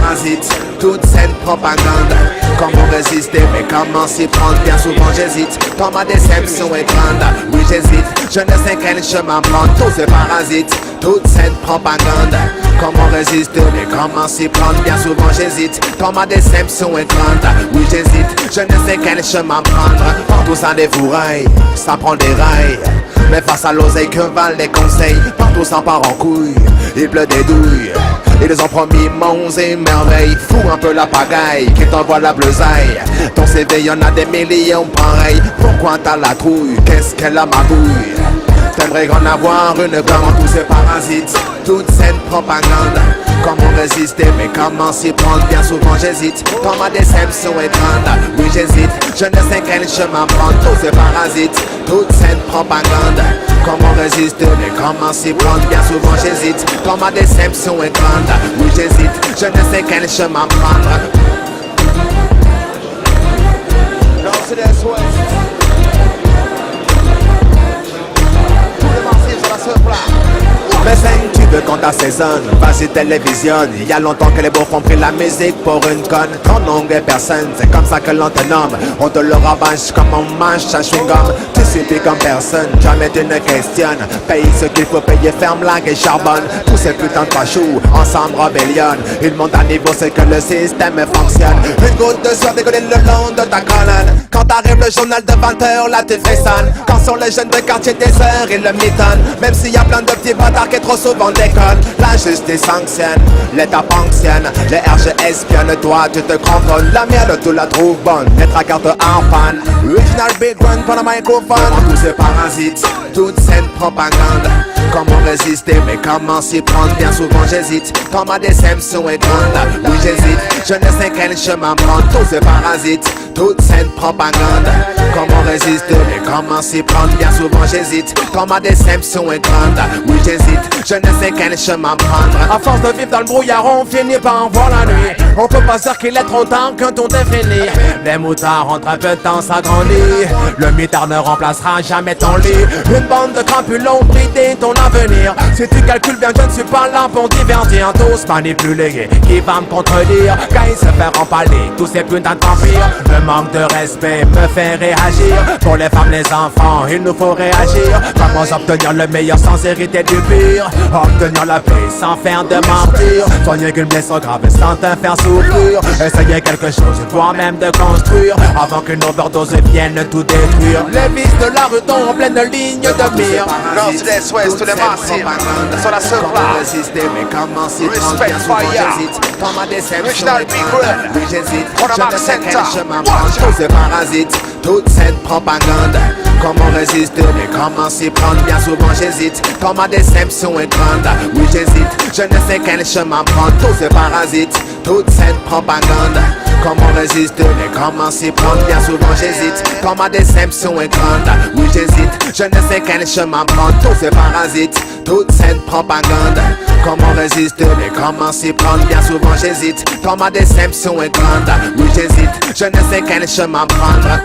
parasite, toute cette propagande. Comment résister, mais comment s'y prendre? Bien souvent j'hésite, quand ma déception est grande. Oui j'hésite, je ne sais quel chemin prendre. Tous ces parasites, toute cette propagande. Comment résister, mais comment s'y prendre? Bien souvent j'hésite, quand ma déception est grande. Oui j'hésite, je ne sais quel chemin prendre. Partout ça défouraille, ça prend des rails. Mais face à l'oseille, que valent les conseils? Partout ça part en couille, il pleut des douilles. Ils ont promis monts et merveilles. Fous un peu la pagaille, qui t'envoie la bleusaille. Ton CV y'en a des millions pareils. Pourquoi t'as la trouille? Qu'est-ce qu'elle a magouille? T'aimerais en avoir une comme tous ces parasites, toute cette propagande. Comment résister, mais comment s'y prendre? Bien souvent j'hésite, quand ma déception est grande. Oui j'hésite, je ne sais quel chemin prendre. Tous ces parasites, toute cette propagande. Comment résister, mais comment s'y prendre? Bien souvent j'hésite, quand ma déception est grande. Oui j'hésite, je ne sais quel chemin prendre. Non, c'est des souhaits. Mais c'est tu veux qu'on t'assaisonne, vas-y télévisionne. Il y a longtemps que les beaufs ont pris la musique pour une conne. Ton nom est personne, c'est comme ça que l'on te nomme. On te le rabâche comme on mange un chewing-gum. Tu suffis comme personne, jamais tu ne questionnes. Paye ce qu'il faut payer, ferme la et charbonne. Tous ces putains de fachous, ensemble rébellionnent. Ils montent à niveau, c'est que le système fonctionne. Une goutte de sueur décolle le long de ta colonne. Quand t'arrive le journal de 20h, là tu frissonnes. Quand sur les jeunes de quartier des heures, ils le mitonnent. Même s'il y a plein de petits bâtards qui trop souvent déconnent. La justice sanctionne, l'État fonctionne. Les RG espionnent, toi tu te cramponnes. La mienne tu la trouves bonne, mettre à carte en fan. Original big run pour le microphone. Tous ces parasites, toute cette propagande. Comment résister, mais comment s'y prendre? Bien souvent j'hésite, quand ma déception est grande. Oui j'hésite, je ne sais quel chemin prendre. Tous ces parasites, toute cette propagande. Comment résister, mais comment s'y prendre? Bien souvent j'hésite, quand ma déception est grande. Oui j'hésite, je ne sais quel chemin prendre. À force de vivre dans le brouillard, on finit par en voir la nuit. On peut pas dire qu'il est trop tard quand tout est fini. Les moutards entre un peu de temps s'agrandit. Le mitard ne remplacera jamais ton lit. Une bande de crapules ont bridé ton avenir. Si tu calcules bien, je ne suis pas là pour divertir. Tous manipulés, qui va me contredire? Quand ils se fait empaler, tous ces putains de vampires. Le manque de respect me fait réagir. Pour les femmes, les enfants, il nous faut réagir. Comment obtenir le meilleur sans hériter du pire? Obtenir la paix sans faire de martyr. Soigner qu'une blessure grave sans te faire souffrir. Essayer quelque chose, voire même de construire, avant qu'une overdose vienne tout détruire. Les vices de la rue tombent en pleine ligne de mire. North, Sud, Ouest, tous les massives sur la seule place. Respect Fire, Original Big Run, Oui j'hésite, Pour le je Mark ne sais quel Center. chemin prendre. Tous ces parasites, toute cette propagande. Comment résister, mais comment s'y prendre? Bien souvent j'hésite, quand ma déception est grande. Oui j'hésite, je ne sais quel chemin prendre. Tous ces parasites, toute cette propagande. Comment résister, mais comment s'y prendre? Bien souvent j'hésite, quand ma déception est grande. Oui j'hésite, je ne sais quel chemin prendre. Tous ces parasites, toute cette propagande. Comment résister, mais comment s'y prendre? Bien souvent j'hésite, quand ma déception est grande. Oui j'hésite, je ne sais quel chemin prendre.